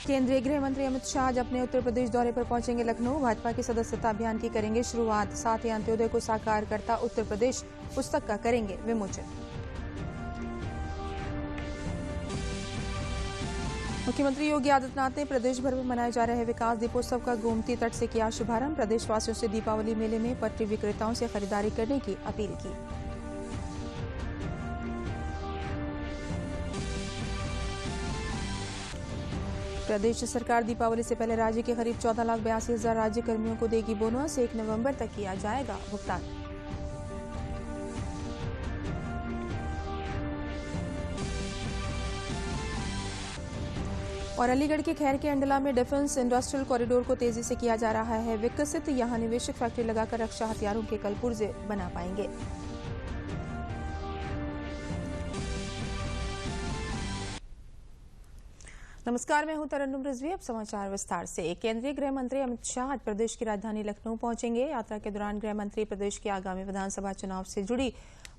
केंद्रीय गृह मंत्री अमित शाह आज अपने उत्तर प्रदेश दौरे पर पहुंचेंगे लखनऊ। भाजपा के सदस्यता अभियान की करेंगे शुरुआत। साथ ही अंत्योदय को साकार करता उत्तर प्रदेश पुस्तक का करेंगे विमोचन। मुख्यमंत्री योगी आदित्यनाथ ने प्रदेश भर में मनाए जा रहे विकास दीपोत्सव का गोमती तट से किया शुभारंभ। प्रदेशवासियों से दीपावली मेले में पटरी विक्रेताओं से खरीदारी करने की अपील की। प्रदेश सरकार दीपावली से पहले राज्य के करीब 14,82,000 राज्य कर्मियों को देगी बोनस। 1 नवंबर तक किया जाएगा भुगतान। और अलीगढ़ के खैर के अंडला में डिफेंस इंडस्ट्रियल कॉरिडोर को तेजी से किया जा रहा है विकसित। यहां निवेशक फैक्ट्री लगाकर रक्षा हथियारों के कल पुर्जे बना पाएंगे। नमस्कार, मैं हूं तरन्नुम रिजवी। अब समाचार विस्तार से। केंद्रीय गृह मंत्री अमित शाह आज प्रदेश की राजधानी लखनऊ पहुंचेंगे। यात्रा के दौरान गृह मंत्री प्रदेश के आगामी विधानसभा चुनाव से जुड़ी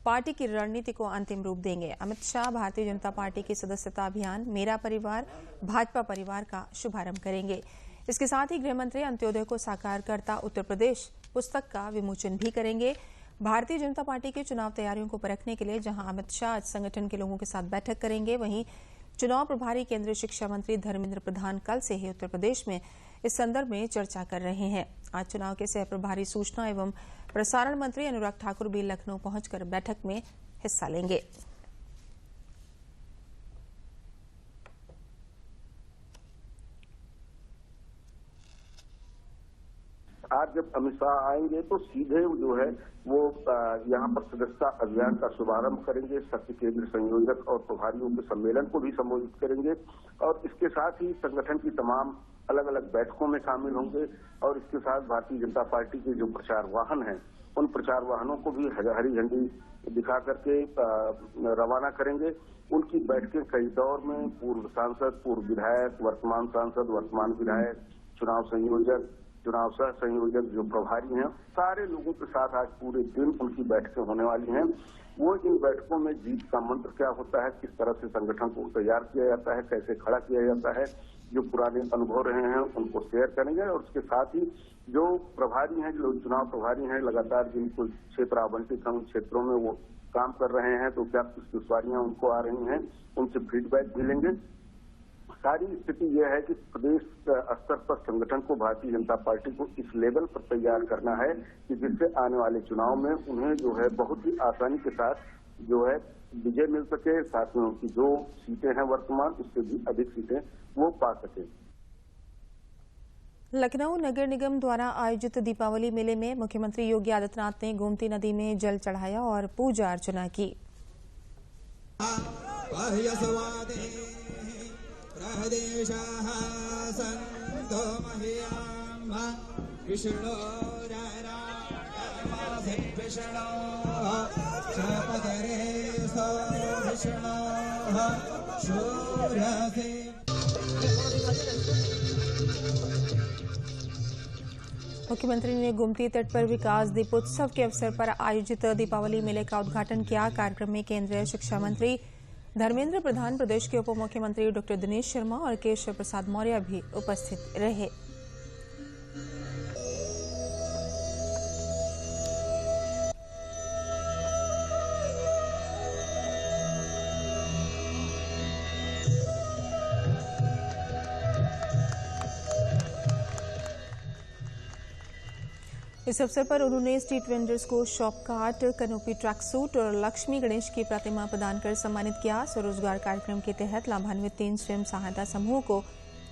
पार्टी की रणनीति को अंतिम रूप देंगे। अमित शाह भारतीय जनता पार्टी की सदस्यता अभियान मेरा परिवार भाजपा परिवार का शुभारंभ करेंगे। इसके साथ ही गृह मंत्री अंत्योदय को साकार करता उत्तर प्रदेश पुस्तक का विमोचन भी करेंगे। भारतीय जनता पार्टी की चुनाव तैयारियों को परखने के लिए जहां अमित शाह आज संगठन के लोगों के साथ बैठक करेंगे, वहीं चुनाव प्रभारी केंद्रीय शिक्षा मंत्री धर्मेंद्र प्रधान कल से ही उत्तर प्रदेश में इस संदर्भ में चर्चा कर रहे हैं। आज चुनाव के सह प्रभारी सूचना एवं प्रसारण मंत्री अनुराग ठाकुर भी लखनऊ पहुंचकर बैठक में हिस्सा लेंगे। आज जब अमित शाह आएंगे तो सीधे जो है वो यहाँ पर सदस्यता अभियान का शुभारंभ करेंगे। शक्ति केंद्र संयोजक और प्रभारियों के सम्मेलन को भी संबोधित करेंगे और इसके साथ ही संगठन की तमाम अलग अलग बैठकों में शामिल होंगे। और इसके साथ भारतीय जनता पार्टी के जो प्रचार वाहन हैं उन प्रचार वाहनों को भी हरी झंडी दिखा करके रवाना करेंगे। उनकी बैठकें कई दौर में पूर्व सांसद, पूर्व विधायक, वर्तमान सांसद, वर्तमान विधायक, चुनाव संयोजक, चुनाव सह संयोजक जो प्रभारी हैं, सारे लोगों के साथ आज पूरे दिन उनकी बैठकें होने वाली हैं। वो इन बैठकों में जीत का मंत्र क्या होता है, किस तरह से संगठन को तैयार किया जाता है, कैसे खड़ा किया जाता है, जो पुराने अनुभव रहे हैं उनको शेयर करेंगे। और उसके साथ ही जो प्रभारी हैं, जो चुनाव प्रभारी हैं, लगातार जिनको क्षेत्र आवंटित हैं उन क्षेत्रों में वो काम कर रहे हैं तो क्या कुछ दुश्वारियां उनको आ रही हैं, उनसे फीडबैक भी लेंगे। सारी स्थिति यह है कि प्रदेश स्तर पर संगठन को भारतीय जनता पार्टी को इस लेवल पर तैयार करना है कि जिससे आने वाले चुनाव में उन्हें जो है बहुत ही आसानी के साथ जो है विजय मिल सके। साथ में उनकी जो सीटें हैं वर्तमान उससे भी अधिक सीटें वो पा सके। लखनऊ नगर निगम द्वारा आयोजित दीपावली मेले में मुख्यमंत्री योगी आदित्यनाथ ने गोमती नदी में जल चढ़ाया और पूजा अर्चना की। मुख्यमंत्री ने गोमती तट पर विकास दीपोत्सव के अवसर पर आयोजित दीपावली मेले का उद्घाटन किया। कार्यक्रम में केंद्रीय शिक्षा मंत्री धर्मेंद्र प्रधान, प्रदेश के उप मुख्यमंत्री डॉक्टर दिनेश शर्मा और केशव प्रसाद मौर्य भी उपस्थित रहे। इस अवसर पर उन्होंने स्ट्रीट वेंडर्स को shop cart, canopy track suit और लक्ष्मी गणेश की प्रतिमा प्रदान कर सम्मानित किया। स्वरोजगार कार्यक्रम के तहत लाभान्वित 3 स्वयं सहायता समूहों को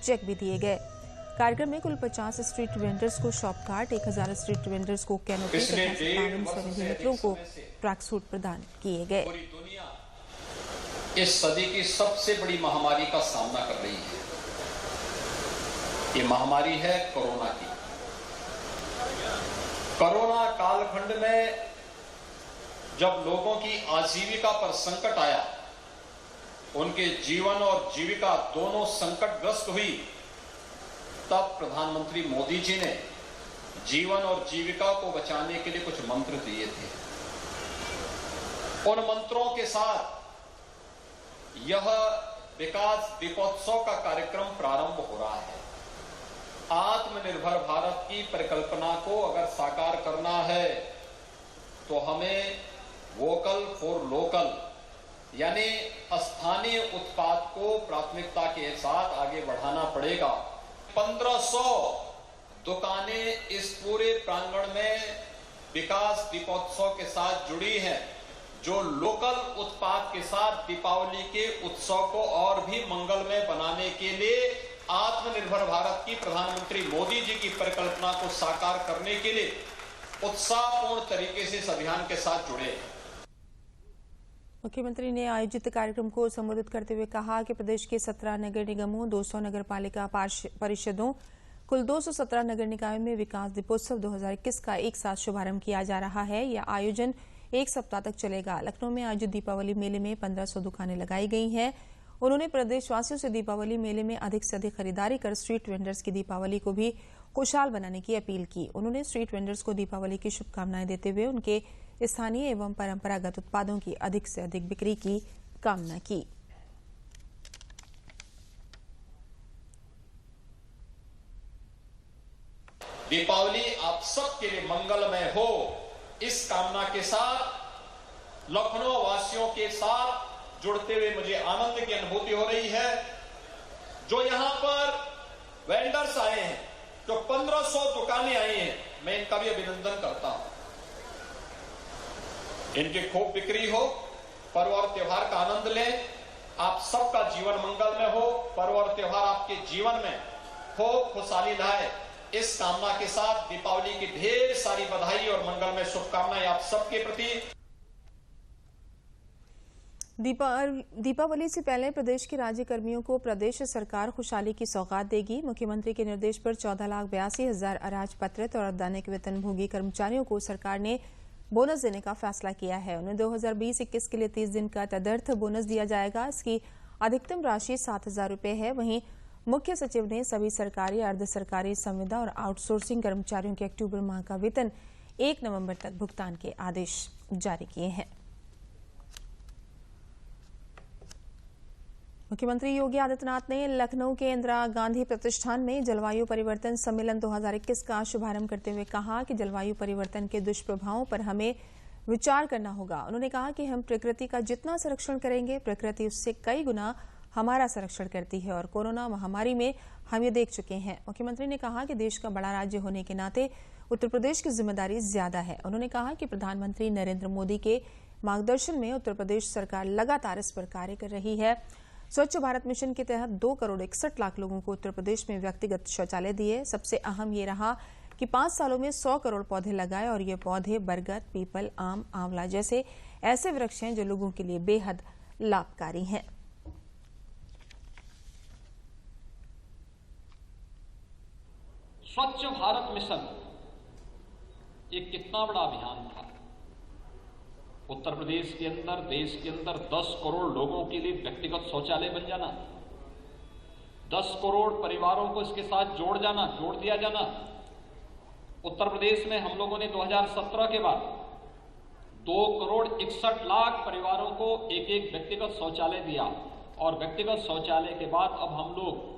चेक भी दिए गए। कार्यक्रम में कुल 50 स्ट्रीट वेंडर्स को शॉप कार्ट, 1000 स्ट्रीट वेंडर्स को कैनोपी तथा 57 स्वनिधि मित्रों को ट्रैक सूट प्रदान किए गए। इस सदी की सबसे बड़ी महामारी का सामना कर रही है। ये महामारी है कोरोना की। कोरोना कालखंड में जब लोगों की आजीविका पर संकट आया, उनके जीवन और जीविका दोनों संकटग्रस्त हुई, तब प्रधानमंत्री मोदी जी ने जीवन और जीविका को बचाने के लिए कुछ मंत्र दिए थे। उन मंत्रों के साथ यह विकास दीपोत्सव का कार्यक्रम प्रारंभ हो रहा है। आत्मनिर्भर भारत की परिकल्पना को अगर साकार करना है तो हमें वोकल फॉर लोकल यानी स्थानीय उत्पाद को प्राथमिकता के साथ आगे बढ़ाना पड़ेगा। 1500 दुकानें इस पूरे प्रांगण में विकास दीपोत्सव के साथ जुड़ी हैं, जो लोकल उत्पाद के साथ दीपावली के उत्सव को और भी मंगलमय बनाने के लिए आत्मनिर्भर भारत की प्रधानमंत्री मोदी जी की परिकल्पना को साकार करने के लिए उत्साहपूर्ण तरीके से इस अभियान के साथ जुड़े हैं। मुख्यमंत्री ने आयोजित कार्यक्रम को संबोधित करते हुए कहा कि प्रदेश के 17 नगर निगमों, 200 नगर पालिका परिषदों, कुल 217 नगर निकायों में विकास दीपोत्सव 2021 का एक साथ शुभारंभ किया जा रहा है। यह आयोजन एक सप्ताह तक चलेगा। लखनऊ में आयोजित दीपावली मेले में 1500 दुकानें लगाई गई हैं। उन्होंने प्रदेशवासियों से दीपावली मेले में अधिक से अधिक खरीदारी कर स्ट्रीट वेंडर्स की दीपावली को भी खुशहाल बनाने की अपील की। उन्होंने स्ट्रीट वेंडर्स को दीपावली की शुभकामनाएं देते हुए उनके स्थानीय एवं परंपरागत उत्पादों की अधिक से अधिक बिक्री की कामना की। दीपावली आप सबके लिए मंगलमय हो, इस कामना के साथ लखनऊ वासियों के साथ जुड़ते हुए मुझे आनंद की अनुभूति हो रही है। जो यहां पर वेंडर्स आए हैं, जो 1500 दुकानें आई हैं, मैं इनका भी अभिनंदन करता हूं। इनकी खूब बिक्री हो, पर्व और त्योहार का आनंद लें। आप सबका जीवन मंगलमय हो, पर्व और त्योहार आपके जीवन में हो, खुशहाली लाए। इस कामना के साथ दीपावली की ढेर सारी बधाई और मंगलमय शुभकामनाएं आप सबके प्रति। दीपावली से पहले प्रदेश के राज्य कर्मियों को प्रदेश सरकार खुशहाली की सौगात देगी। मुख्यमंत्री के निर्देश पर 14,82,000 अराजपत्रित और दैनिक वेतनभोगी कर्मचारियों को सरकार ने बोनस देने का फैसला किया है। उन्हें 2020-21 के लिए 30 दिन का तदर्थ बोनस दिया जाएगा। इसकी अधिकतम राशि 7,000 रुपए है। वहीं मुख्य सचिव ने सभी सरकारी, अर्ध सरकारी, संविदा और आउटसोर्सिंग कर्मचारियों के अक्टूबर माह का वेतन 1 नवंबर तक भुगतान के आदेश जारी किए हैं। मुख्यमंत्री योगी आदित्यनाथ ने लखनऊ के इंदिरा गांधी प्रतिष्ठान में जलवायु परिवर्तन सम्मेलन 2021 का शुभारंभ करते हुए कहा कि जलवायु परिवर्तन के दुष्प्रभावों पर हमें विचार करना होगा। उन्होंने कहा कि हम प्रकृति का जितना संरक्षण करेंगे, प्रकृति उससे कई गुना हमारा संरक्षण करती है और कोरोना महामारी में हम ये देख चुके हैं। मुख्यमंत्री ने कहा कि देश का बड़ा राज्य होने के नाते उत्तर प्रदेश की जिम्मेदारी ज्यादा है। उन्होंने कहा कि प्रधानमंत्री नरेंद्र मोदी के मार्गदर्शन में उत्तर प्रदेश सरकार लगातार इस पर कार्य कर रही है। स्वच्छ भारत मिशन के तहत 2,61,00,000 लोगों को उत्तर प्रदेश में व्यक्तिगत शौचालय दिए। सबसे अहम ये रहा कि 5 सालों में 100 करोड़ पौधे लगाए और ये पौधे बरगद, पीपल, आम, आंवला जैसे ऐसे वृक्ष हैं जो लोगों के लिए बेहद लाभकारी हैं। स्वच्छ भारत मिशन एक कितना बड़ा अभियान था। उत्तर प्रदेश के अंदर, देश के अंदर 10 करोड़ लोगों के लिए व्यक्तिगत शौचालय बन जाना, 10 करोड़ परिवारों को इसके साथ जोड़ दिया जाना। उत्तर प्रदेश में हम लोगों ने 2017 के बाद 2,61,00,000 परिवारों को एक व्यक्तिगत शौचालय दिया और व्यक्तिगत शौचालय के बाद अब हम लोग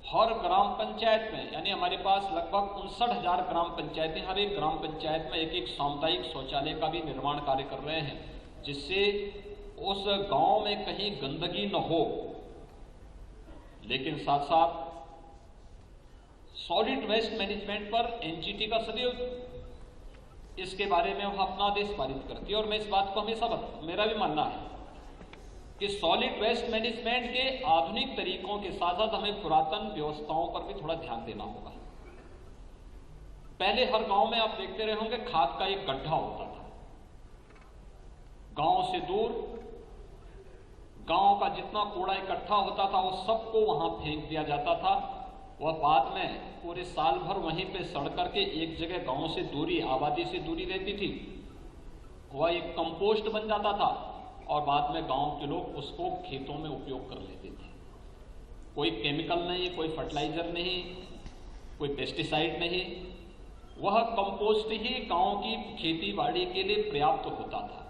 हर ग्राम पंचायत में, यानी हमारे पास लगभग 59,000 ग्राम पंचायतें, हर एक ग्राम पंचायत में एक सामुदायिक शौचालय का भी निर्माण कार्य कर रहे हैं, जिससे उस गांव में कहीं गंदगी न हो। लेकिन साथ साथ सॉलिड वेस्ट मैनेजमेंट पर एनजीटी का सदैव इसके बारे में वह अपना आदेश पारित करती है और मैं इस बात को हमेशा मेरा भी मानना है कि सॉलिड वेस्ट मैनेजमेंट के आधुनिक तरीकों के साथ साथ हमें पुरातन व्यवस्थाओं पर भी थोड़ा ध्यान देना होगा। पहले हर गांव में आप देखते रहे होंगे खाद का एक गड्ढा होता था। गांव से दूर गांव का जितना कूड़ा इकट्ठा होता था वो सबको वहां फेंक दिया जाता था। वह बाद में पूरे साल भर वहीं पे सड़ करके एक जगह गांव से दूरी, आबादी से दूरी रहती थी, वह एक कंपोस्ट बन जाता था और बाद में गांव के लोग उसको खेतों में उपयोग कर लेते थे। कोई केमिकल नहीं, कोई फर्टिलाइजर नहीं, कोई पेस्टिसाइड नहीं, वह कंपोस्ट ही गांव की खेती बाड़ी के लिए पर्याप्त होता था।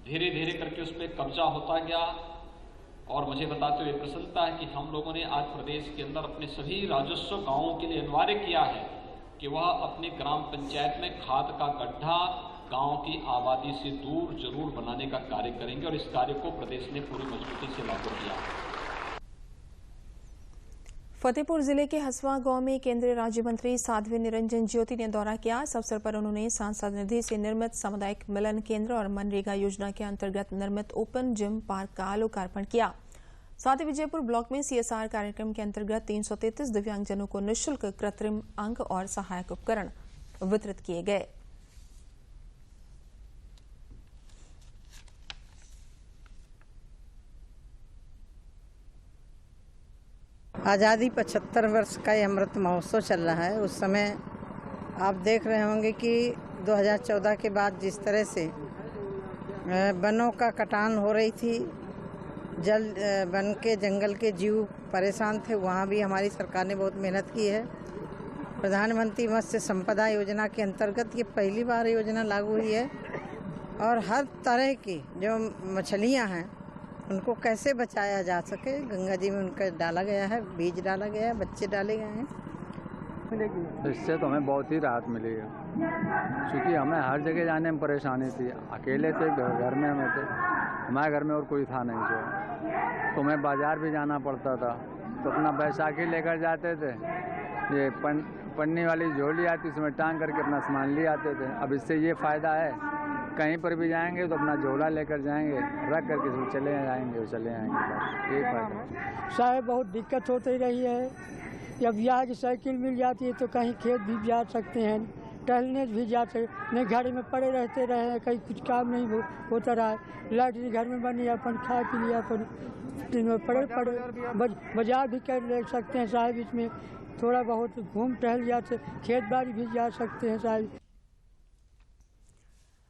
धीरे धीरे करके उस पर कब्जा होता गया और मुझे बताते हुए प्रसन्नता है कि हम लोगों ने आज प्रदेश के अंदर अपने सभी राजस्व गांवों के लिए अनिवार्य किया है कि वह अपने ग्राम पंचायत में खाद का गड्ढा गांव की आबादी से दूर जरूर बनाने का कार्य करेंगे और इस कार्य को प्रदेश ने पूरी मजबूती से लागू किया। फतेहपुर जिले के हसवा गांव में केंद्रीय राज्य मंत्री साध्वी निरंजन ज्योति ने दौरा किया। इस अवसर पर उन्होंने सांसद निधि से निर्मित सामुदायिक मिलन केंद्र और मनरेगा योजना के अंतर्गत निर्मित ओपन जिम पार्क का लोकार्पण किया। साथ ही विजयपुर ब्लॉक में CSR कार्यक्रम के अंतर्गत 333 दिव्यांगजनों को निःशुल्क कृत्रिम अंग और सहायक उपकरण वितरित किए गए। आज़ादी 75 वर्ष का ये अमृत महोत्सव चल रहा है। उस समय आप देख रहे होंगे कि 2014 के बाद जिस तरह से वनों का कटान हो रही थी, वन के जंगल के जीव परेशान थे, वहाँ भी हमारी सरकार ने बहुत मेहनत की है। प्रधानमंत्री मत्स्य संपदा योजना के अंतर्गत ये पहली बार योजना लागू हुई है और हर तरह की जो मछलियाँ हैं उनको कैसे बचाया जा सके, गंगा जी में उनका डाला गया है, बीज डाला गया है, बच्चे डाले गए हैं। इससे तो हमें बहुत ही राहत मिली है, क्योंकि हमें हर जगह जाने में परेशानी थी। अकेले थे, घर में हमें थे, हमारे घर में और कोई था नहीं जो, तो हमें बाजार भी जाना पड़ता था, तो अपना बैसाखी लेकर जाते थे। ये पन्नी वाली झोली आती, उसमें टांग करके अपना सामान ले आते थे। अब इससे ये फ़ायदा है, कहीं पर भी जाएंगे तो अपना झोला लेकर जाएंगे, रख करके उसमें चले जाएंगे और चले आएंगे, बस ये फायदा। साहब बहुत दिक्कत होती रही है, जब यहाँ की साइकिल मिल जाती है तो कहीं खेत भी जा सकते हैं, टहलने भी जा सकते, नहीं घर में पड़े रहते रहे, कहीं कुछ काम नहीं होता रहा। लाइट घर में बनी, अपन खा पी लिया, अपन दिन में पड़े बाजार भी कर ले सकते हैं साहब, इसमें थोड़ा बहुत घूम टहल जाते, खेत बाड़ी भी जा सकते हैं साहब।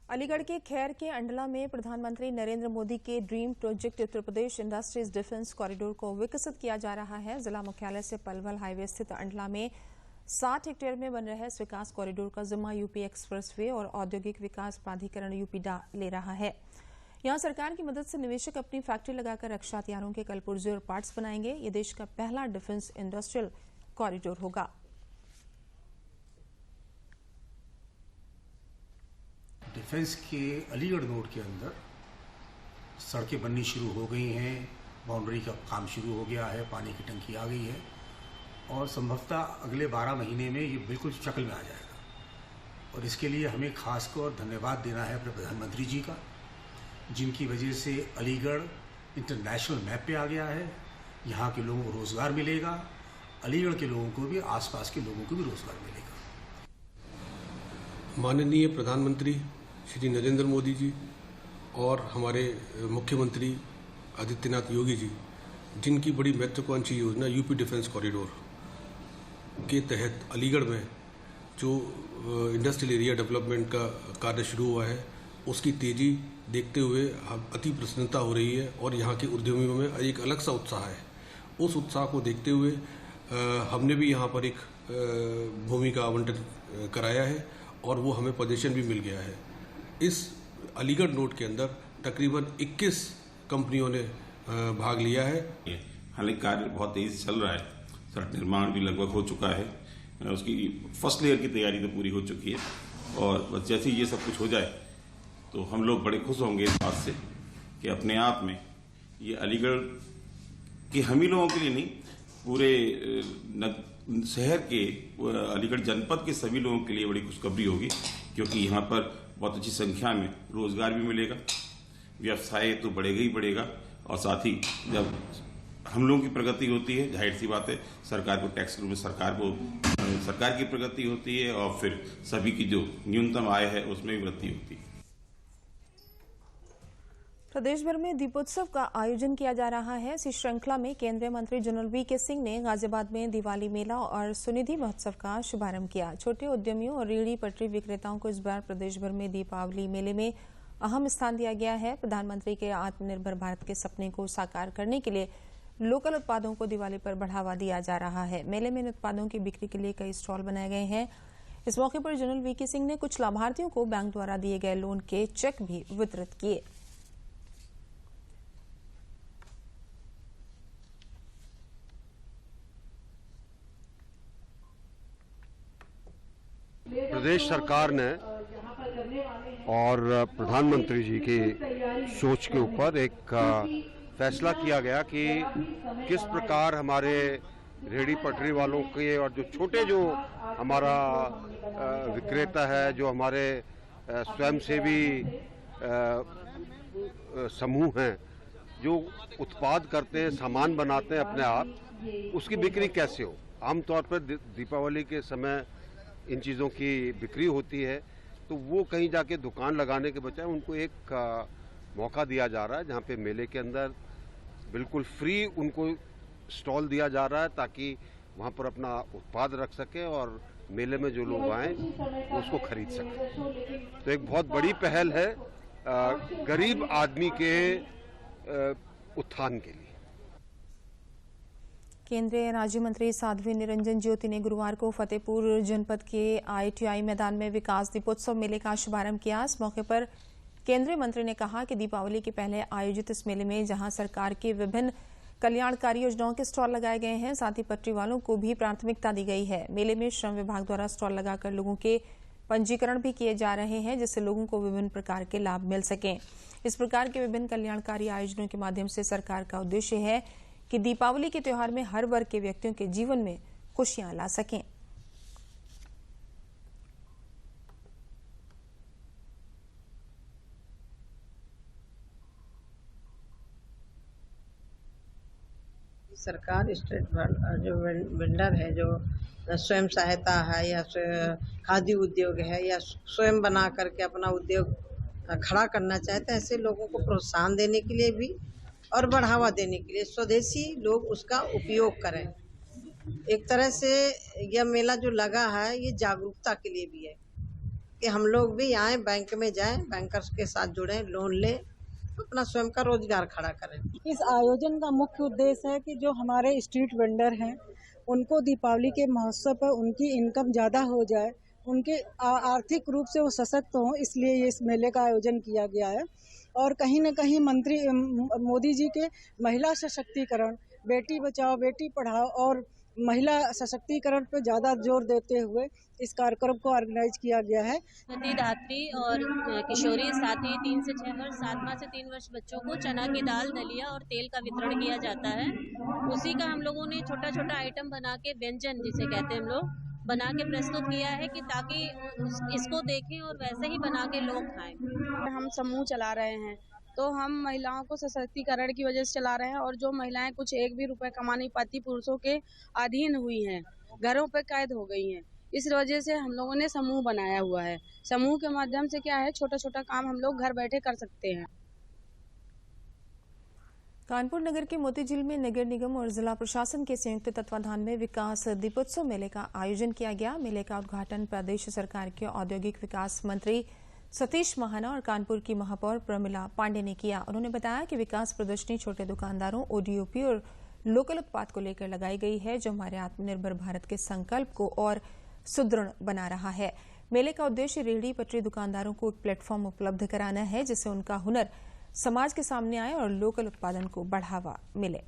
अलीगढ़ के खैर के अंडला में प्रधानमंत्री नरेंद्र मोदी के dream project Uttar Pradesh industries defence corridor को विकसित किया जा रहा है। जिला मुख्यालय से पलवल हाईवे स्थित अंडला में 60 हेक्टेयर में बन रहे इस विकास कॉरिडोर का जिम्मा यूपी एक्सप्रेसवे और औद्योगिक विकास प्राधिकरण यूपीडा ले रहा है। यहां सरकार की मदद से निवेशक अपनी फैक्ट्री लगाकर रक्षा हथियारों के कलपुर्जे और पार्ट्स बनाएंगे। ये देश का पहला डिफेंस इंडस्ट्रियल कॉरिडोर होगा। डिफेंस के अलीगढ़ नोड के अंदर सड़कें बननी शुरू हो गई हैं, बाउंड्री का काम शुरू हो गया है, पानी की टंकी आ गई है और संभवतः अगले 12 महीने में ये बिल्कुल शक्ल में आ जाएगा। और इसके लिए हमें खासकर धन्यवाद देना है अपने प्रधानमंत्री जी का, जिनकी वजह से अलीगढ़ इंटरनेशनल मैप पे आ गया है। यहाँ के लोगों को रोज़गार मिलेगा, अलीगढ़ के लोगों को भी, आसपास के लोगों को भी रोज़गार मिलेगा। माननीय प्रधानमंत्री श्री नरेंद्र मोदी जी और हमारे मुख्यमंत्री आदित्यनाथ योगी जी, जिनकी बड़ी महत्वाकांक्षी योजना यूपी डिफेंस कॉरिडोर के तहत अलीगढ़ में जो इंडस्ट्रियल एरिया डेवलपमेंट का कार्य शुरू हुआ है, उसकी तेज़ी देखते हुए अति प्रसन्नता हो रही है और यहाँ के उद्यमियों में एक अलग सा उत्साह है। उस उत्साह को देखते हुए हमने भी यहाँ पर एक भूमि का आवंटन कराया है और वो हमें पोजीशन भी मिल गया है। इस अलीगढ़ नोड के अंदर तकरीबन 21 कंपनियों ने भाग लिया है। हालांकि कार्य बहुत तेजी से चल रहा है, सड़क निर्माण भी लगभग हो चुका है, उसकी फर्स्ट लेयर की तैयारी तो पूरी हो चुकी है और बस जैसे ही ये सब कुछ हो जाए तो हम लोग बड़े खुश होंगे इस बात से कि अपने आप में ये अलीगढ़ के हम ही लोगों के लिए नहीं, पूरे शहर के, अलीगढ़ जनपद के सभी लोगों के लिए बड़ी खुशखबरी होगी, क्योंकि यहाँ पर बहुत अच्छी संख्या में रोजगार भी मिलेगा, व्यवसाय तो बढ़ेगा ही बढ़ेगा और साथ ही जब हम लोगों की प्रगति होती है, जाहिर सी बात है सरकार को टैक्स में सरकार की प्रगति होती है और फिर सभी की जो न्यूनतम आय है उसमें भी वृद्धि होती है। प्रदेश भर में दीपोत्सव का आयोजन किया जा रहा है। इसी श्रृंखला में केंद्रीय मंत्री जनरल वीके सिंह ने गाजियाबाद में दिवाली मेला और सुनिधि महोत्सव का शुभारंभ किया। छोटे उद्यमियों और रेहड़ी पटरी विक्रेताओं को इस बार प्रदेश भर में दीपावली मेले में अहम स्थान दिया गया है। प्रधानमंत्री के आत्मनिर्भर भारत के सपने को साकार करने के लिए लोकल उत्पादों को दिवाली पर बढ़ावा दिया जा रहा है। मेले में इन उत्पादों की बिक्री के लिए कई स्टॉल बनाए गए हैं। इस मौके पर जनरल वीके सिंह ने कुछ लाभार्थियों को बैंक द्वारा दिए गए लोन के चेक भी वितरित किए। प्रदेश सरकार ने और प्रधानमंत्री जी की सोच के ऊपर एक फैसला किया गया कि किस प्रकार हमारे रेहड़ी पटरी वालों के और जो छोटे जो हमारा विक्रेता है, जो हमारे स्वयंसेवी समूह हैं, जो उत्पाद करते हैं, सामान बनाते हैं अपने आप, उसकी बिक्री कैसे हो। आमतौर पर दीपावली के समय इन चीज़ों की बिक्री होती है, तो वो कहीं जाके दुकान लगाने के बजाय उनको एक मौका दिया जा रहा है जहाँ पे मेले के अंदर बिल्कुल फ्री उनको स्टॉल दिया जा रहा है, ताकि वहाँ पर अपना उत्पाद रख सकें और मेले में जो लोग आएँ उसको खरीद सकें। तो एक बहुत बड़ी पहल है गरीब आदमी के उत्थान के लिए। केंद्रीय राज्य मंत्री साध्वी निरंजन ज्योति ने गुरुवार को फतेहपुर जनपद के ITI मैदान में विकास दीपोत्सव मेले का शुभारंभ किया। इस मौके पर केंद्रीय मंत्री ने कहा कि दीपावली के पहले आयोजित इस मेले में जहां सरकार की विभिन्न कल्याणकारी योजनाओं के स्टॉल लगाए गए हैं, साथ ही पटरी वालों को भी प्राथमिकता दी गई है। मेले में श्रम विभाग द्वारा स्टॉल लगाकर लोगों के पंजीकरण भी किए जा रहे हैं, जिससे लोगों को विभिन्न प्रकार के लाभ मिल सकें। इस प्रकार के विभिन्न कल्याणकारी आयोजनों के माध्यम से सरकार का उद्देश्य है कि दीपावली के त्योहार में हर वर्ग के व्यक्तियों के जीवन में खुशियां ला सकें। सरकार स्टेट जो वेंडर है, जो स्वयं सहायता है या खादी उद्योग है या स्वयं बना करके अपना उद्योग खड़ा करना चाहते हैं, ऐसे लोगों को प्रोत्साहन देने के लिए भी और बढ़ावा देने के लिए स्वदेशी लोग उसका उपयोग करें। एक तरह से यह मेला जो लगा है ये जागरूकता के लिए भी है कि हम लोग भी आए, बैंक में जाएं, बैंकर्स के साथ जुड़ें, लोन लें, अपना स्वयं का रोजगार खड़ा करें। इस आयोजन का मुख्य उद्देश्य है कि जो हमारे स्ट्रीट वेंडर हैं उनको दीपावली के महोत्सव पर उनकी इनकम ज़्यादा हो जाए, उनके आर्थिक रूप से वो सशक्त हों, इसलिए ये इस मेले का आयोजन किया गया है। और कहीं न कहीं मंत्री मोदी जी के महिला सशक्तिकरण, बेटी बचाओ बेटी पढ़ाओ और महिला सशक्तिकरण पर ज़्यादा जोर देते हुए इस कार्यक्रम को ऑर्गेनाइज किया गया है। धात्री और किशोरी साथ ही 3 से 6 वर्ष, 7 माह से 3 वर्ष बच्चों को चना की दाल, दलिया और तेल का वितरण किया जाता है। उसी का हम लोगों ने छोटा छोटा आइटम बना के, व्यंजन जिसे कहते हैं हम लोग, बना के प्रस्तुत किया है कि ताकि इसको देखें और वैसे ही बना के लोग खाएं। हम समूह चला रहे हैं तो हम महिलाओं को सशक्तिकरण की वजह से चला रहे हैं, और जो महिलाएं कुछ एक भी रुपए कमा नहीं पाती, पुरुषों के अधीन हुई हैं, घरों पे कैद हो गई हैं, इस वजह से हम लोगों ने समूह बनाया हुआ है। समूह के माध्यम से क्या है, छोटा छोटा काम हम लोग घर बैठे कर सकते हैं। कानपुर नगर के मोती झील में नगर निगम और जिला प्रशासन के संयुक्त तत्वाधान में विकास दीपोत्सव मेले का आयोजन किया गया। मेले का उद्घाटन प्रदेश सरकार के औद्योगिक विकास मंत्री सतीश महाना और कानपुर की महापौर प्रमिला पांडे ने किया। उन्होंने बताया कि विकास प्रदर्शनी छोटे दुकानदारों, ODOP और लोकल उत्पाद को लेकर लगाई गई है, जो हमारे आत्मनिर्भर भारत के संकल्प को और सुदृढ़ बना रहा है। मेले का उद्देश्य रेहड़ी पटरी दुकानदारों को एक प्लेटफॉर्म उपलब्ध कराना है, जिससे उनका हुनर समाज के सामने आए और लोकल उत्पादन को बढ़ावा मिले।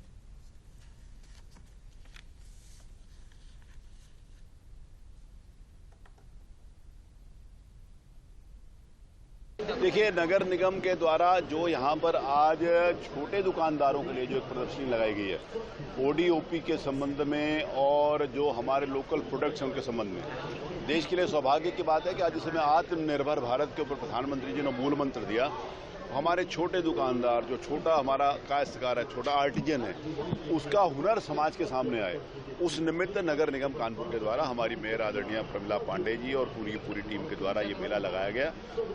देखिए, नगर निगम के द्वारा जो यहाँ पर आज छोटे दुकानदारों के लिए जो एक प्रदर्शनी लगाई गई है, ODOP के संबंध में और जो हमारे लोकल प्रोडक्ट्स हैं उनके संबंध में, देश के लिए सौभाग्य की बात है कि आज जिसमें आत्मनिर्भर भारत के ऊपर प्रधानमंत्री जी ने मूल मंत्र दिया, हमारे छोटे दुकानदार, जो छोटा हमारा काश्तकार है, छोटा आर्टिजन है, उसका हुनर समाज के सामने आए, उस निमित्त नगर निगम कानपुर के द्वारा हमारी मेयर आदरणीय प्रमिला पांडे जी और पूरी टीम के द्वारा ये मेला लगाया गया।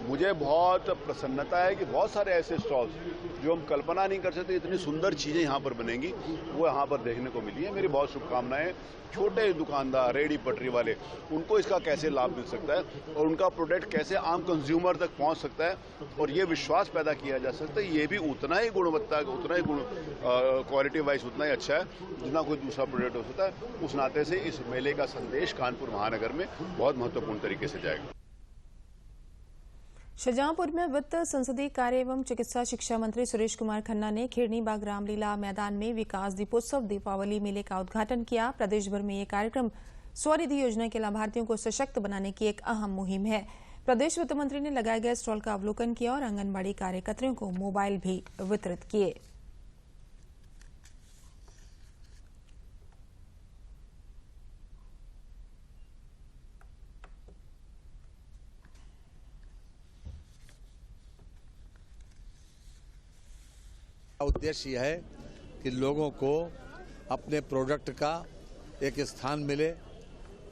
मुझे बहुत प्रसन्नता है कि बहुत सारे ऐसे स्टॉल्स जो हम कल्पना नहीं कर सकते, इतनी सुंदर चीज़ें यहाँ पर बनेंगी, वो यहाँ पर देखने को मिली है। मेरी बहुत शुभकामनाएं। छोटे दुकानदार, रेहड़ी पटरी वाले, उनको इसका कैसे लाभ मिल सकता है और उनका प्रोडक्ट कैसे आम कंज्यूमर तक पहुँच सकता है और ये विश्वास पैदा किया जा सकता है, ये भी उतना ही गुणवत्ता, उतना ही क्वालिटी वाइज उतना ही अच्छा है जितना कोई दूसरा प्रोडक्ट हो सकता है। उस नाते से इस मेले का संदेश कानपुर महानगर में बहुत महत्वपूर्ण तरीके से जाएगा। शाहजहांपुर में वित्त, संसदीय कार्य एवं चिकित्सा शिक्षा मंत्री सुरेश कुमार खन्ना ने खिरनी बाग रामलीला मैदान में विकास दीपोत्सव दीपावली मेले का उद्घाटन किया। प्रदेश भर में ये कार्यक्रम स्वनिधि योजना के लाभार्थियों को सशक्त बनाने की एक अहम मुहिम है। प्रदेश वित्त मंत्री ने लगाए गए स्टॉल का अवलोकन किया और आंगनबाड़ी कार्यकर्तियों को मोबाइल भी वितरित किए। उद्देश्य यह है कि लोगों को अपने प्रोडक्ट का एक स्थान मिले।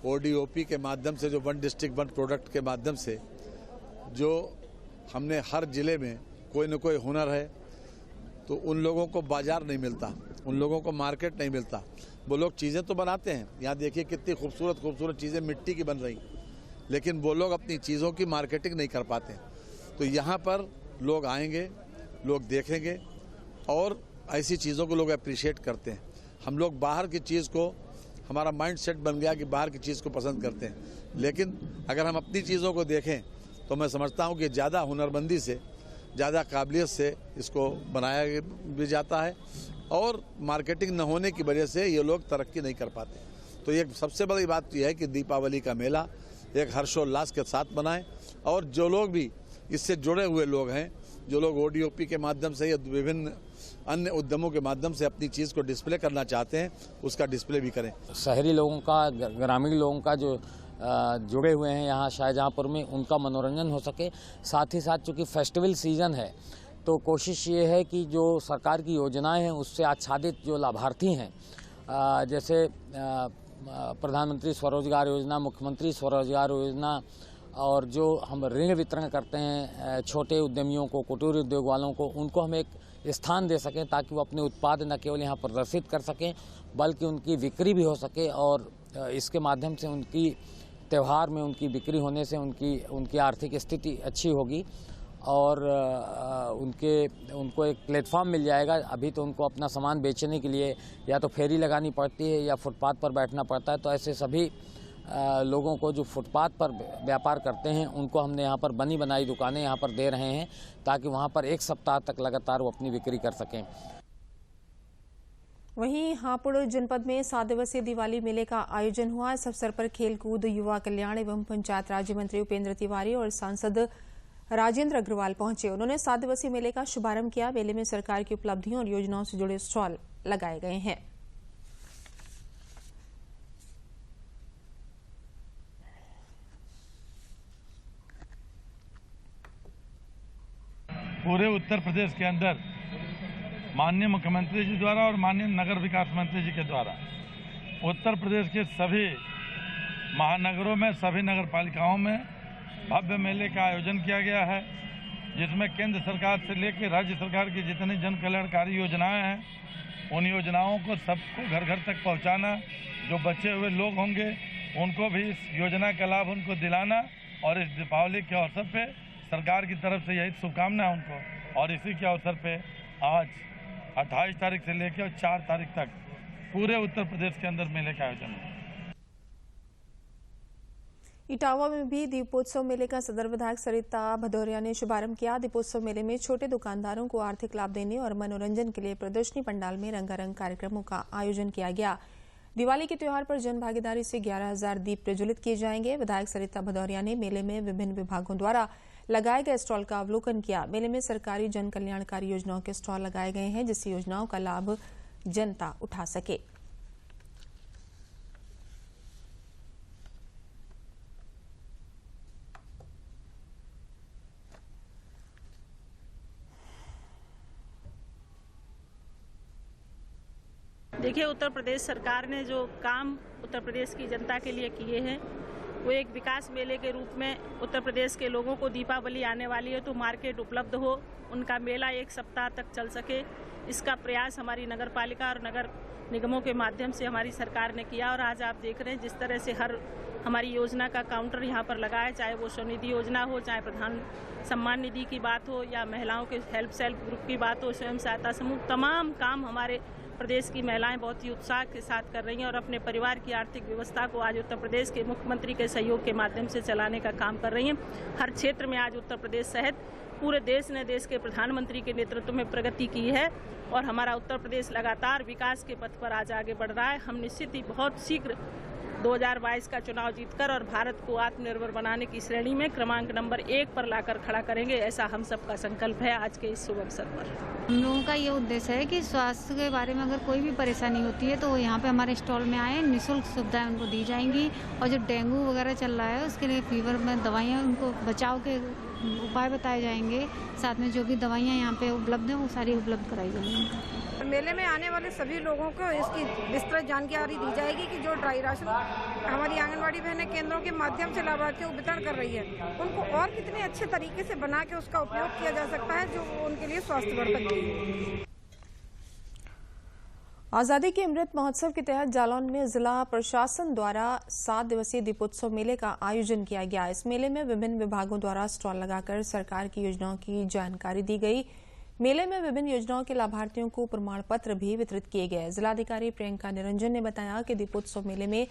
ओडीओपी के माध्यम से, जो वन डिस्ट्रिक्ट वन प्रोडक्ट के माध्यम से, जो हमने हर जिले में कोई न कोई हुनर है, तो उन लोगों को बाजार नहीं मिलता, उन लोगों को मार्केट नहीं मिलता। वो लोग चीज़ें तो बनाते हैं, यहाँ देखिए कितनी खूबसूरत खूबसूरत चीज़ें मिट्टी की बन रही, लेकिन वो लोग अपनी चीज़ों की मार्केटिंग नहीं कर पाते। तो यहाँ पर लोग आएंगे, लोग देखेंगे और ऐसी चीज़ों को लोग अप्रिशिएट करते हैं। हम लोग बाहर की चीज़ को, हमारा माइंड सेट बन गया कि बाहर की चीज़ को पसंद करते हैं, लेकिन अगर हम अपनी चीज़ों को देखें तो मैं समझता हूँ कि ज़्यादा हुनरमंदी से, ज़्यादा काबिलियत से इसको बनाया भी जाता है और मार्केटिंग न होने की वजह से ये लोग तरक्की नहीं कर पाते। तो ये सबसे बड़ी बात तो यह है कि दीपावली का मेला एक हर्षोल्लास के साथ बनाएं और जो लोग भी इससे जुड़े हुए लोग हैं, जो लोग ओडीओपी के माध्यम से या विभिन्न अन्य उद्यमों के माध्यम से अपनी चीज़ को डिस्प्ले करना चाहते हैं, उसका डिस्प्ले भी करें। शहरी लोगों का, ग्रामीण लोगों का जो जुड़े हुए हैं यहाँ शाहजहाँपुर में, उनका मनोरंजन हो सके। साथ ही साथ चूँकि फेस्टिवल सीजन है तो कोशिश ये है कि जो सरकार की योजनाएं हैं उससे आच्छादित जो लाभार्थी हैं, जैसे प्रधानमंत्री स्वरोजगार योजना, मुख्यमंत्री स्वरोजगार योजना, और जो हम ऋण वितरण करते हैं छोटे उद्यमियों को, कुटीर उद्योग वालों को, उनको हम एक स्थान दे सकें ताकि वो अपने उत्पाद न केवल यहाँ प्रदर्शित कर सकें बल्कि उनकी बिक्री भी हो सके और इसके माध्यम से उनकी त्यौहार में उनकी बिक्री होने से उनकी आर्थिक स्थिति अच्छी होगी और उनको एक प्लेटफॉर्म मिल जाएगा। अभी तो उनको अपना सामान बेचने के लिए या तो फेरी लगानी पड़ती है या फुटपाथ पर बैठना पड़ता है। तो ऐसे सभी लोगों को जो फुटपाथ पर व्यापार करते हैं उनको हमने यहाँ पर बनी बनाई दुकानें यहाँ पर दे रहे हैं ताकि वहाँ पर एक सप्ताह तक लगातार वो अपनी बिक्री कर सकें। वहीं हापुड़ जनपद में 7 दिवसीय दिवाली मेले का आयोजन हुआ। इस अवसर पर खेलकूद, युवा कल्याण एवं पंचायत राज्य मंत्री उपेंद्र तिवारी और सांसद राजेंद्र अग्रवाल पहुंचे। उन्होंने 7 दिवसीय मेले का शुभारंभ किया। मेले में सरकार की उपलब्धियों और योजनाओं से जुड़े स्टॉल लगाए गए हैं। पूरे उत्तर प्रदेश के अंदर माननीय मुख्यमंत्री जी द्वारा और माननीय नगर विकास मंत्री जी के द्वारा उत्तर प्रदेश के सभी महानगरों में, सभी नगर पालिकाओं में भव्य मेले का आयोजन किया गया है, जिसमें केंद्र सरकार से लेकर राज्य सरकार की जितनी जन कल्याणकारी योजनाएं हैं उन योजनाओं को सबको घर घर तक पहुंचाना, जो बचे हुए लोग होंगे उनको भी इस योजना का लाभ उनको दिलाना और इस दीपावली के अवसर पे सरकार की तरफ से यही शुभकामना है उनको। और इसी के अवसर पे आज 28 तारीख से लेकर 4 तारीख तक पूरे उत्तर प्रदेश के अंदर मेले का आयोजन है। इटावा में भी दीपोत्सव मेले का सदर विधायक सरिता भदौरिया ने शुभारंभ किया। दीपोत्सव मेले में छोटे दुकानदारों को आर्थिक लाभ देने और मनोरंजन के लिए प्रदर्शनी पंडाल में रंगारंग कार्यक्रमों का आयोजन किया गया। दिवाली के त्योहार पर जन भागीदारी से 11,000 दीप प्रज्वलित किए जाएंगे। विधायक सरिता भदौरिया ने मेले में विभिन्न विभागों द्वारा लगाए गए स्टॉल का अवलोकन किया। मेले में सरकारी जन कल्याणकारी योजनाओं के स्टॉल लगाए गए हैं जिससे योजनाओं का लाभ जनता उठा सके। देखिए, उत्तर प्रदेश सरकार ने जो काम उत्तर प्रदेश की जनता के लिए किए हैं वो एक विकास मेले के रूप में उत्तर प्रदेश के लोगों को दीपावली आने वाली है तो मार्केट उपलब्ध हो, उनका मेला 1 सप्ताह तक चल सके, इसका प्रयास हमारी नगर पालिका और नगर निगमों के माध्यम से हमारी सरकार ने किया। और आज आप देख रहे हैं जिस तरह से हर हमारी योजना का काउंटर यहाँ पर लगा है, चाहे वो स्वनिधि योजना हो, चाहे प्रधान सम्मान निधि की बात हो या महिलाओं के सेल्फ ग्रुप की बात हो, स्वयं सहायता समूह, तमाम काम हमारे प्रदेश की महिलाएं बहुत ही उत्साह के साथ कर रही हैं और अपने परिवार की आर्थिक व्यवस्था को आज उत्तर प्रदेश के मुख्यमंत्री के सहयोग के माध्यम से चलाने का काम कर रही हैं। हर क्षेत्र में आज उत्तर प्रदेश सहित पूरे देश ने देश के प्रधानमंत्री के नेतृत्व में प्रगति की है और हमारा उत्तर प्रदेश लगातार विकास के पथ पर आज आगे बढ़ रहा है। हम निश्चित ही बहुत शीघ्र 2022 का चुनाव जीतकर और भारत को आत्मनिर्भर बनाने की श्रेणी में क्रमांक नंबर 1 पर लाकर खड़ा करेंगे, ऐसा हम सबका संकल्प है आज के इस शुभ अवसर पर। हम लोगों का ये उद्देश्य है कि स्वास्थ्य के बारे में अगर कोई भी परेशानी होती है तो वो यहाँ पे हमारे स्टॉल में आए, निःशुल्क सुविधाएं उनको दी जाएंगी। और जो डेंगू वगैरह चल रहा है उसके लिए फीवर में दवाइयाँ, उनको बचाव के उपाय बताए जाएंगे। साथ में जो भी दवाइयाँ यहाँ पे उपलब्ध हैं वो सारी उपलब्ध कराई जाएंगी। मेले में आने वाले सभी लोगों को इसकी विस्तृत जानकारी दी जाएगी कि जो ड्राई राशन हमारी आंगनबाड़ी बहनें केंद्रों के माध्यम से लाभार्थियों को वितरण कर रही है, उनको और कितने अच्छे तरीके से बना के उसका उपयोग किया जा सकता है जो उनके लिए स्वास्थ्यवर्धक है। आज़ादी के अमृत महोत्सव के तहत जालौन में जिला प्रशासन द्वारा 7 दिवसीय दीपोत्सव मेले का आयोजन किया गया। इस मेले में विभिन्न विभागों द्वारा स्टॉल लगाकर सरकार की योजनाओं की जानकारी दी गई। मेले में विभिन्न योजनाओं के लाभार्थियों को प्रमाण पत्र भी वितरित किए गए। जिलाधिकारी प्रियंका निरंजन ने बताया कि दीपोत्सव मेले में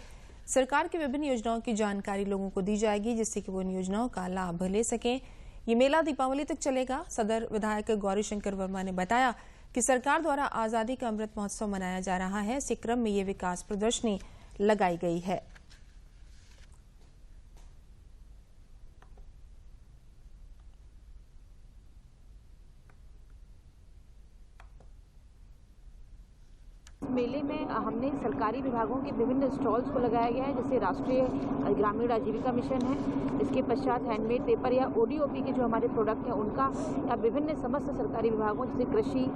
सरकार की विभिन्न योजनाओं की जानकारी लोगों को दी जाएगी, जिससे कि वो इन योजनाओं का लाभ ले सकें। ये मेला दीपावली तक चलेगा। सदर विधायक गौरी शंकर वर्मा ने बताया कि सरकार द्वारा आज़ादी का अमृत महोत्सव मनाया जा रहा है। इसी क्रम में ये विकास प्रदर्शनी लगाई गई है। मेले में हमने सरकारी विभागों के विभिन्न स्टॉल्स को लगाया गया है, जैसे राष्ट्रीय ग्रामीण आजीविका मिशन है, इसके पश्चात हैंडमेड पेपर या ओडीओपी के जो हमारे प्रोडक्ट हैं उनका, या विभिन्न समस्त सरकारी विभागों जैसे कृषि,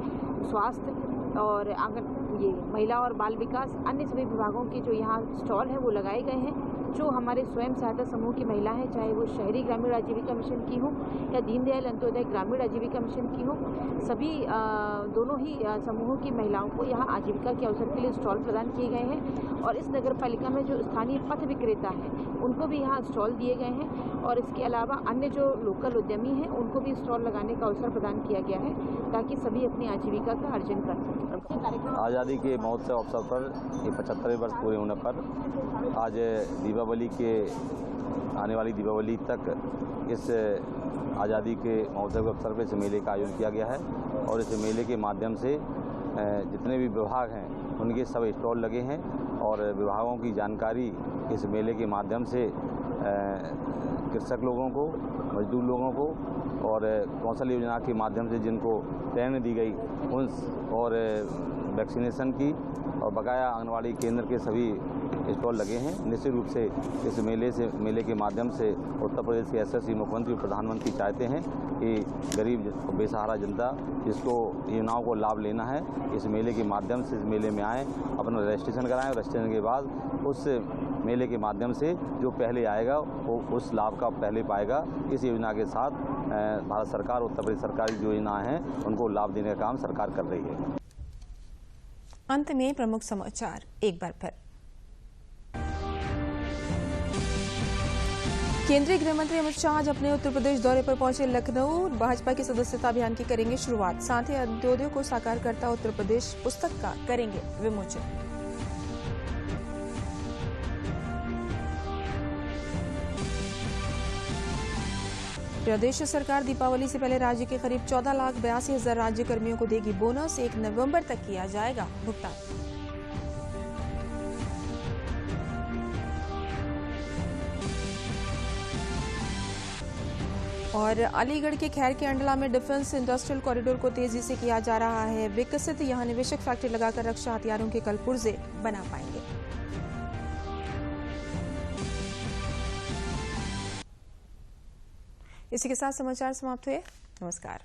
स्वास्थ्य और आंगन, ये महिला और बाल विकास, अन्य सभी विभागों के जो यहाँ स्टॉल हैं वो लगाए गए हैं। जो हमारे स्वयं सहायता समूह की महिला हैं, चाहे वो शहरी ग्रामीण आजीविका मिशन की हो या दीनदयाल अंत्योदय ग्रामीण आजीविका मिशन की हो, सभी दोनों ही समूहों की महिलाओं को यहाँ आजीविका के अवसर के लिए स्टॉल प्रदान किए गए हैं। और इस नगर पालिका में जो स्थानीय पथ विक्रेता हैं उनको भी यहाँ स्टॉल दिए गए हैं। और इसके अलावा अन्य जो लोकल उद्यमी हैं उनको भी स्टॉल लगाने का अवसर प्रदान किया गया है, ताकि सभी अपनी आजीविका का अर्जन कर सकें। आज़ादी के महोत्सव अवसर पर ये 75वें वर्ष पूरे होने पर आज दीपावली के आने वाली दीपावली तक इस आज़ादी के महोत्सव के अवसर पर इस मेले का आयोजन किया गया है। और इस मेले के माध्यम से जितने भी विभाग हैं उनके सब स्टॉल लगे हैं और विभागों की जानकारी इस मेले के माध्यम से कृषक लोगों को, मजदूर लोगों को और कौशल योजना के माध्यम से जिनको ट्रेनिंग दी गई उन और वैक्सीनेशन की और बकाया आंगनवाड़ी केंद्र के सभी स्टॉल लगे हैं। निश्चित रूप से इस मेले के माध्यम से उत्तर प्रदेश के यशस्वी मुख्यमंत्री और प्रधानमंत्री चाहते हैं कि गरीब बेसहारा जनता जिसको योजनाओं को लाभ लेना है, इस मेले के माध्यम से इस मेले में आएँ, अपना रजिस्ट्रेशन कराएं और रजिस्ट्रेशन के बाद उस मेले के माध्यम से जो पहले आएगा वो उस लाभ का पहले पाएगा। इस योजना के साथ भारत सरकार, उत्तर प्रदेश सरकार की जो योजनाएँ हैं उनको लाभ देने का काम सरकार कर रही है। अंत में प्रमुख समाचार एक बार फिर। केंद्रीय गृह मंत्री अमित शाह आज अपने उत्तर प्रदेश दौरे पर पहुंचे। लखनऊ भाजपा के सदस्यता अभियान की करेंगे शुरुआत। साथ ही अंत्योदय को साकार करता उत्तर प्रदेश पुस्तक का करेंगे विमोचन। प्रदेश सरकार दीपावली से पहले राज्य के करीब 14,82,000 राज्य कर्मियों को देगी बोनस। 1 नवंबर तक किया जाएगा भुगतान। और अलीगढ़ के खैर के अंडला में डिफेंस इंडस्ट्रियल कॉरिडोर को तेजी से किया जा रहा है विकसित। यहां निवेशक फैक्ट्री लगाकर रक्षा हथियारों के कल पुर्जे बना पाएंगे। इसी के साथ समाचार समाप्त हुए। नमस्कार।